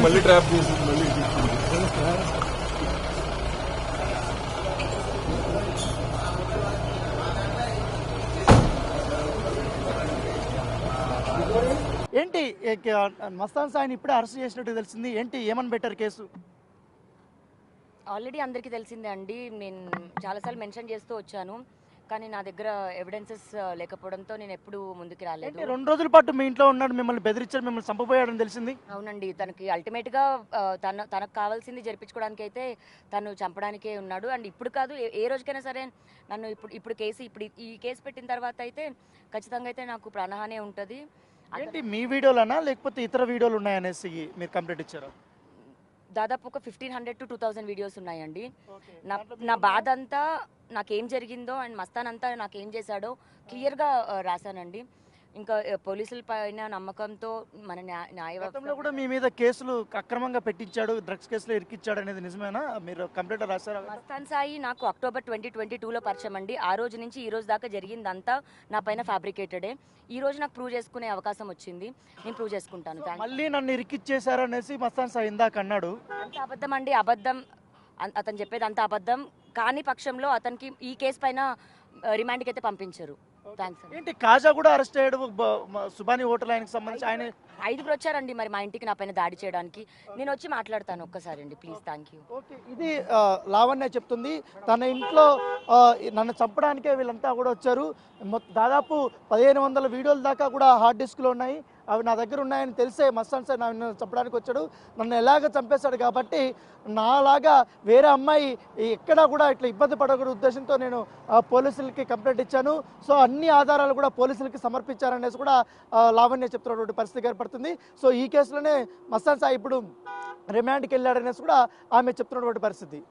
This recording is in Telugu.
మళ్ళీ ట్రాప్ చేసి మళ్ళీ ఏంటి మస్తాన్ సాయిని ఇప్పుడే అరెస్ట్ చేసినట్టు తెలిసింది. ఏంటి ఏమని పెట్టారు కేసు? ఆల్రెడీ అందరికీ తెలిసిందే అండి. నేను చాలాసార్లు మెన్షన్ చేస్తూ వచ్చాను, కానీ నా దగ్గర ఎవిడెన్సెస్ లేకపోవడంతో నేను ఎప్పుడు ముందుకు రాలేదు. 2 రోజుల పాటు మీ ఇంట్లో ఉన్నాడు, మిమ్మల్ని బెదిరించాడు, మిమ్మల్ని చంపబోయాడని తెలిసింది. అవునండి, తనకి అల్టిమేట్గా తనకు కావాల్సింది జరిపించుకోవడానికి అయితే తను చంపడానికే ఉన్నాడు. అండ్ ఇప్పుడు కాదు, ఏ రోజుకైనా సరే నన్ను ఇప్పుడు ఈ కేసు పెట్టిన తర్వాత అయితే ఖచ్చితంగా అయితే నాకు ప్రాణహాని ఉంటుంది. ఏంటి మీ వీడియోలనా లేకపోతే ఇతర వీడియోలు ఉన్నాయనేసి మీరు కంప్లైంట్ ఇచ్చారా? దాదాపు ఒక 1500 to 2000 వీడియోస్ ఉన్నాయండి. నా బాధ అంతా నాకేం జరిగిందో అండ్ మస్తాన్ అంతా నాకేం చేశాడో క్లియర్గా రాశానండి. ఇంకా పోలీసుల పైన నమ్మకంతో మన న్యాయవ్యవస్థలో కూడా మీ మీద కేసులు అక్రమంగా పెట్టించాడు, డ్రగ్స్ కేసులో ఇరికిచ్చాడు అనేది నిజమేనా? మీరు కంప్లైంట్ రాశారా? మస్తాన్ సాయి నాకు అక్టోబర్ 2022లో పరిచయం అండి. ఆ రోజు నుంచి ఈ రోజు దాకా జరిగిందంతా నా పైన ఫ్యాబ్రికేటెడే. ఈ రోజు నాకు ప్రూవ్ చేసుకునే అవకాశం వచ్చింది, నేను ప్రూవ్ చేసుకుంటాను. మళ్ళీ నన్ను ఇరికిచ్చేశారనేసి మస్తాన్ సాయి ఇందాక అన్నాడు. అంత అబద్ధం అండి, అబద్ధం. అతను చెప్పేది అంత అబద్ధం. కాని పక్షంలో అతనికి ఈ కేసు పైన రిమాండ్కి అయితే పంపించరు. ఏంటి కాజా కూడా అరెస్ట్ అయ్యాడు, సుబాని హోటల్ ఆయనకి సంబంధించి. ఆయన 5గురు వచ్చారండి మరి మా ఇంటికి నా పైన దాడి చేయడానికి. నేను వచ్చి మాట్లాడతాను ఒక్కసారి అండి, ప్లీజ్. Thank you. ఓకే, ఇది లావణ్య చెప్తుంది. తన ఇంట్లో నన్ను చంపడానికే వీళ్ళంతా కూడా వచ్చారు. దాదాపు 1500 వీడియోల దాకా కూడా హార్డ్ డిస్క్లో ఉన్నాయి. అవి నా దగ్గర ఉన్నాయని తెలిసే మస్తాన్ సార్ నన్ను చంపడానికి వచ్చాడు. నన్ను ఎలాగ చంపేశాడు కాబట్టి నాలాగా వేరే అమ్మాయి ఎక్కడా కూడా ఇట్లా ఇబ్బంది పడకూడదు ఉద్దేశంతో నేను పోలీసులకి కంప్లైంట్ ఇచ్చాను. సో అన్ని ఆధారాలు కూడా పోలీసులకి సమర్పించారనేసి కూడా లావణ్య చెప్తున్నటువంటి పరిస్థితి ఏర్పడుతుంది. సో ఈ కేసులోనే మస్తాన్ సాయి ఇప్పుడు రిమాండ్కి వెళ్ళాడనేసి కూడా ఆమె చెప్తున్నటువంటి పరిస్థితి.